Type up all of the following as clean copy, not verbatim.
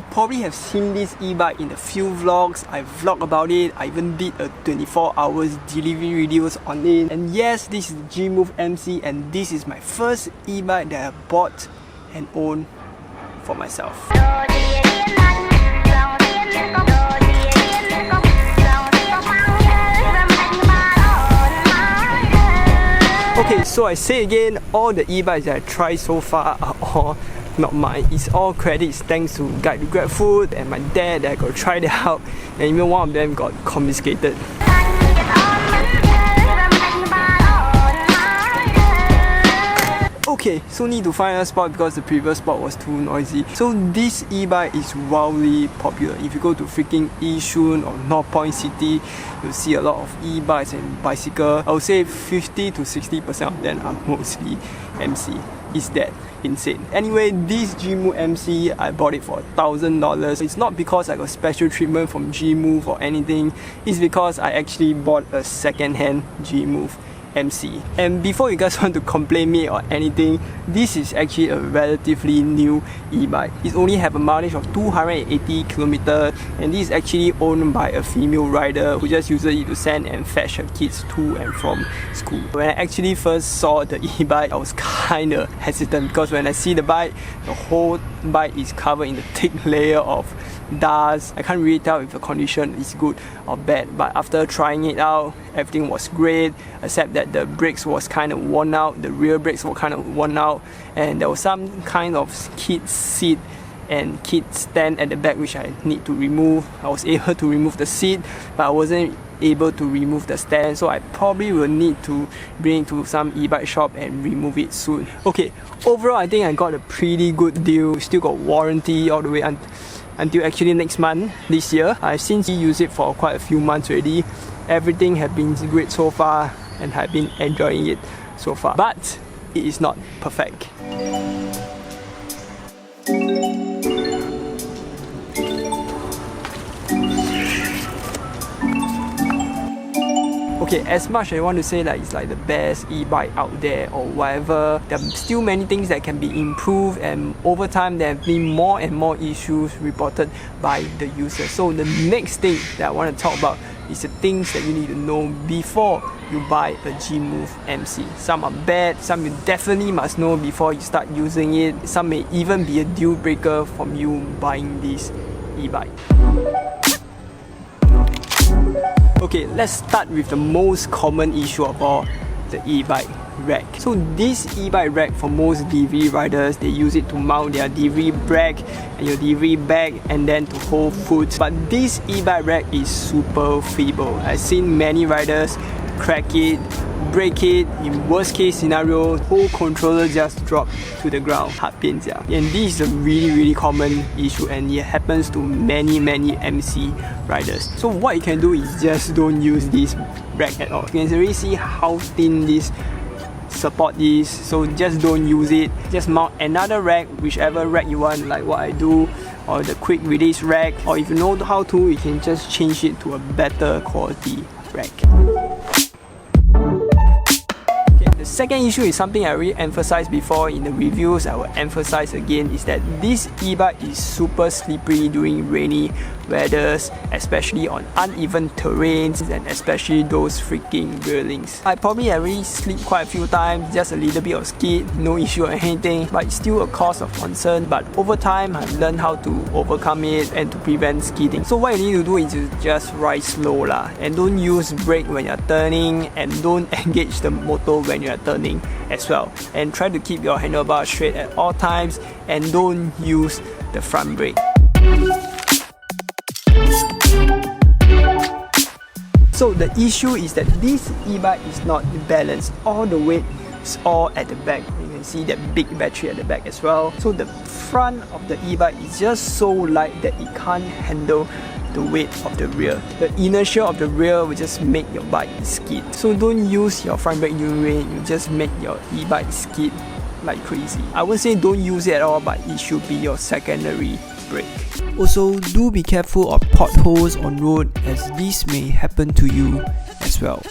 you probably have seen this e-bike in a few vlogs. I vlog about it. I even did a 24 hours delivery videos on it. And yes, this is the JIMOVE MC, and this is my first e-bike that I bought and owned for myself. Okay, so I say again, all the e-bikes that I tried so far are all not mine. It's all credits thanks to Guide to Grabfood and my dad that got tried it out, and even one of them got confiscated. Okay, so need to find a spot because the previous spot was too noisy. So this e-bike is wildly popular. If you go to freaking Yishun or North Point City, you'll see a lot of e-bikes and bicycles. I would say 50 to 60% of them are mostly MC. Is that insane? Anyway, this JIMOVE MC, I bought it for $1,000. It's not because I got special treatment from JIMOVE or anything. It's because I actually bought a second-hand JIMOVE MC. And before you guys want to complain me or anything, this is actually a relatively new e-bike. It only have a mileage of 280 kilometers, and this is actually owned by a female rider who just uses it to send and fetch her kids to and from school. When I actually first saw the e-bike, I was kinda hesitant because when I see the bike, the whole bike is covered in a thick layer of dust. I can't really tell if the condition is good or bad, but after trying it out, everything was great, except that the brakes was kind of worn out, the rear brakes were kind of worn out, and there was some kind of kid seat and kid stand at the back which I need to remove. I was able to remove the seat, but I wasn't able to remove the stand, so I probably will need to bring it to some e-bike shop and remove it soon. Okay, overall I think I got a pretty good deal. Still got warranty all the way until actually next month, this year. I've since used it for quite a few months already. Everything has been great so far and I've been enjoying it so far. But it is not perfect. Okay, as much as I want to say that it's like the best e-bike out there or whatever, there are still many things that can be improved, and over time there have been more and more issues reported by the users. So the next thing that I want to talk about is the things that you need to know before you buy a JIMOVE MC. Some are bad, some you definitely must know before you start using it. Some may even be a deal breaker from you buying this e-bike. Okay, let's start with the most common issue of all, the e-bike rack. So this e-bike rack, for most delivery riders, they use it to mount their delivery bag and your delivery bag and then to hold food. But this e-bike rack is super feeble. I've seen many riders crack it, break it, in worst case scenario, whole controller just drop to the ground. Heartpains, yeah. And this is a really common issue, and it happens to many MC riders. So what you can do is just don't use this rack at all. You can already see how thin this support is, so just don't use it. Just mount another rack, whichever rack you want, like what I do, or the quick release rack, or if you know how to, you can just change it to a better quality rack. The second issue is something I already emphasized before in the reviews. I will emphasize again, is that this e-bike is super slippery during rainy weathers, especially on uneven terrains and especially those freaking railings. I probably already slipped quite a few times, just a little bit of skid, no issue or anything, but it's still a cause of concern. But over time, I've learned how to overcome it and to prevent skidding. So what you need to do is to just ride slow lah, and don't use brake when you're turning, and don't engage the motor when you're turning as well. And try to keep your handlebar straight at all times, and don't use the front brake. So the issue is that this e-bike is not balanced. All the weight is all at the back. You can see that big battery at the back as well. So the front of the e-bike is just so light that it can't handle the weight of the rear. The inertia of the rear will just make your bike skid. So don't use your front brake during rain, you just make your e-bike skid like crazy. I wouldn't say don't use it at all, but it should be your secondary brake. Also, do be careful of potholes on road, as this may happen to you as well.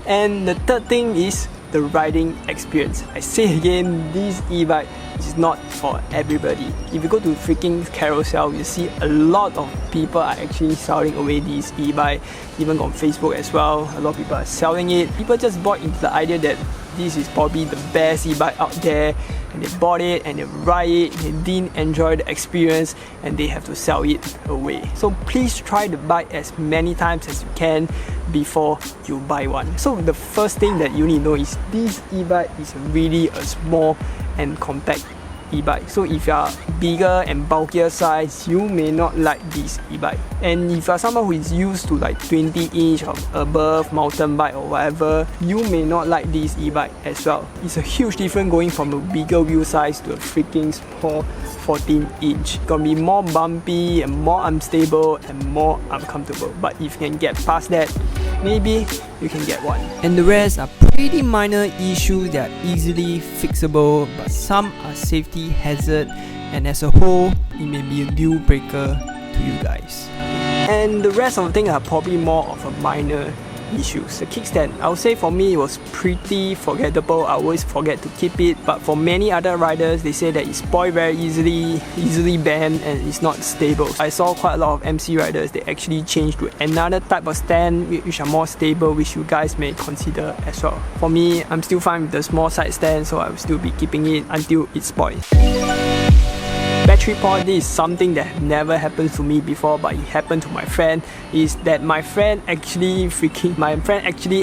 And the third thing is the riding experience. I say again, this e-bike is not for everybody. If you go to freaking carousel, you see a lot of people are actually selling away this e-bike, even on Facebook as well. A lot of people are selling it. People just bought into the idea that this is probably the best e-bike out there, and they bought it and they ride it, they didn't enjoy the experience and they have to sell it away. So please try the bike as many times as you can before you buy one. So the first thing that you need to know is this e-bike is really a small and compact e-bike. So if you are bigger and bulkier size, you may not like this e-bike. And if you are someone who is used to like 20-inch or above mountain bike or whatever, you may not like this e-bike as well. It's a huge difference going from a bigger wheel size to a freaking small 14-inch. Gonna be more bumpy and more unstable and more uncomfortable. But if you can get past that, maybe you can get one. And the rest are pretty minor issues that are easily fixable, but some are safety hazard, and as a whole, it may be a deal breaker to you guys. And the rest of the things are probably more of a minor issues. The kickstand, I would say for me it was pretty forgettable. I always forget to keep it, but for many other riders, they say that it spoils very easily bend, and it's not stable. I saw quite a lot of MC riders, they actually changed to another type of stand which are more stable, which you guys may consider as well. For me, I'm still fine with the small side stand, so I will still be keeping it until it spoils. Battery pod, this is something that never happened to me before, but it happened to my friend. Is that my friend actually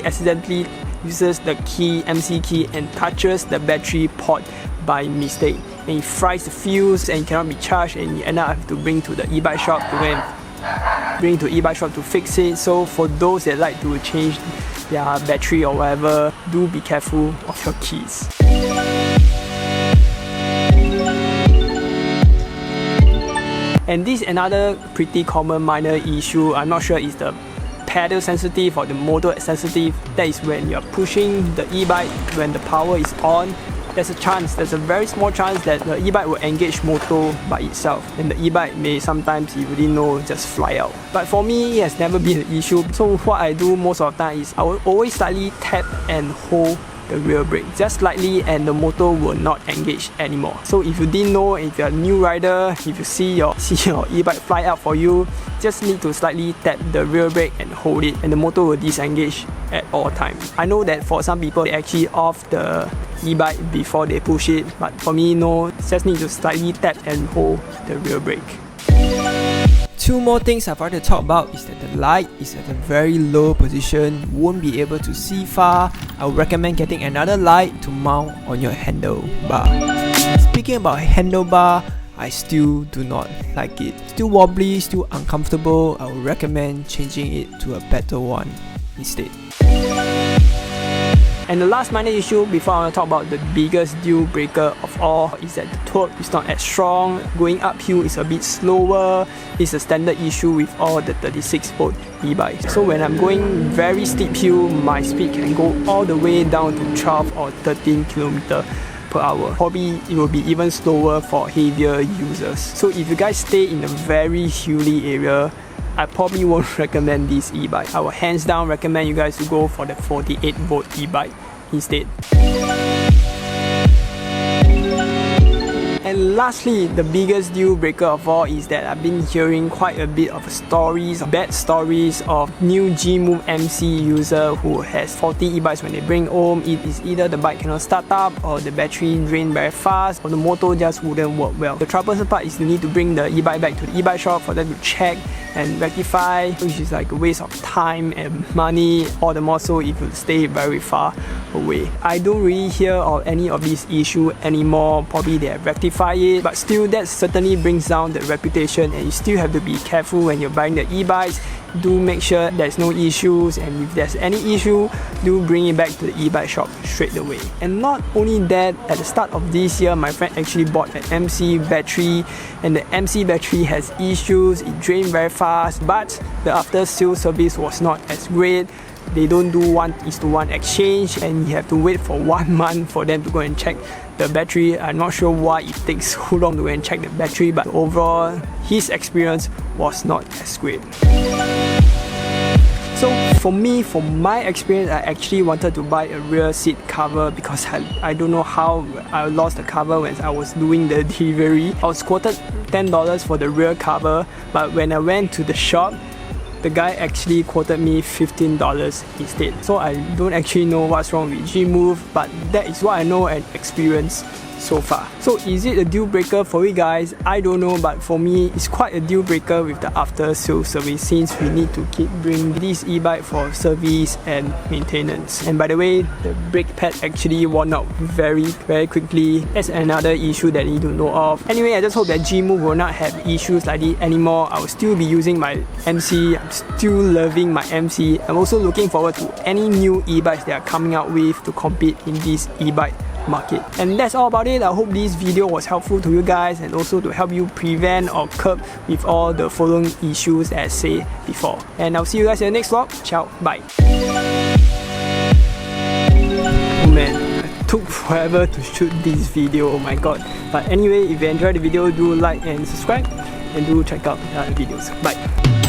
accidentally uses the key, MC key, and touches the battery pod by mistake, and he fries the fuse and cannot be charged, and he end up having to bring to the e-bike shop to fix it. So for those that like to change their battery or whatever, do be careful of your keys. And this is another pretty common minor issue. I'm not sure is the pedal sensitive or the motor sensitive. That is when you're pushing the e-bike, when the power is on, there's a very small chance that the e-bike will engage motor by itself, and the e-bike may sometimes, if you didn't know, just fly out. But for me, it has never been an issue. So what I do most of the time is I will always slightly tap and hold the rear brake just slightly, and the motor will not engage anymore. So if you didn't know, if you're a new rider, if you see your e-bike fly out for you, just need to slightly tap the rear brake and hold it, and the motor will disengage at all times. I know that for some people, they actually off the e-bike before they push it, but for me, no, just need to slightly tap and hold the rear brake. Two more things I've already talked about is that the light is at a very low position, won't be able to see far. I would recommend getting another light to mount on your handlebar. Speaking about handlebar, I still do not like it. Still wobbly, still uncomfortable. I would recommend changing it to a better one instead. And the last minor issue before I want to talk about the biggest deal breaker of all is that the torque is not as strong. Going uphill is a bit slower. It's a standard issue with all the 36-volt e-bikes. So when I'm going very steep hill, my speed can go all the way down to 12 or 13 km per hour. Probably it will be even slower for heavier users. So if you guys stay in a very hilly area, I probably won't recommend this e-bike. I will hands down recommend you guys to go for the 48-volt e-bike instead. And lastly, the biggest deal breaker of all is that I've been hearing quite a bit of stories, bad stories of new JIMOVE MC user who has faulty e-bikes when they bring home. It is either the bike cannot start up, or the battery drain very fast, or the motor just wouldn't work well. The troublesome part is you need to bring the e-bike back to the e-bike shop for them to check and rectify, which is like a waste of time and money, all the more so if you stay very far away. I don't really hear of any of these issues anymore. Probably they have rectified it, but still that certainly brings down the reputation, and you still have to be careful when you're buying the e-bikes. Do make sure there's no issues, and if there's any issue, do bring it back to the e-bike shop straight away. And not only that, at the start of this year, my friend actually bought an MC battery, and the MC battery has issues. It drained very fast, but the after sales service was not as great. They don't do 1:1 exchange, and you have to wait for 1 month for them to go and check the battery. I'm not sure why it takes so long to go and check the battery, but overall his experience was not as great. So for me, from my experience, I actually wanted to buy a rear seat cover because I don't know how I lost the cover when I was doing the delivery. I was quoted $10 for the rear cover, but when I went to the shop, the guy actually quoted me $15 instead. So I don't actually know what's wrong with JIMOVE, but that is what I know and experience so far. So is it a deal breaker for you guys? I don't know, but for me, it's quite a deal breaker with the after sales service, since we need to keep bringing this e-bike for service and maintenance. And by the way, the brake pad actually worn out very quickly. That's another issue that you need to know of. Anyway, I just hope that JIMOVE will not have issues like this anymore. I will still be using my MC. I'm still loving my MC. I'm also looking forward to any new e-bikes they are coming out with to compete in this e-bike market. And that's all about it. I hope this video was helpful to you guys and also to help you prevent or curb with all the following issues as I said before. And I'll see you guys in the next vlog. Ciao, bye. Oh man, it took forever to shoot this video, oh my god. But anyway, if you enjoyed the video, do like and subscribe, and do check out the other videos. Bye.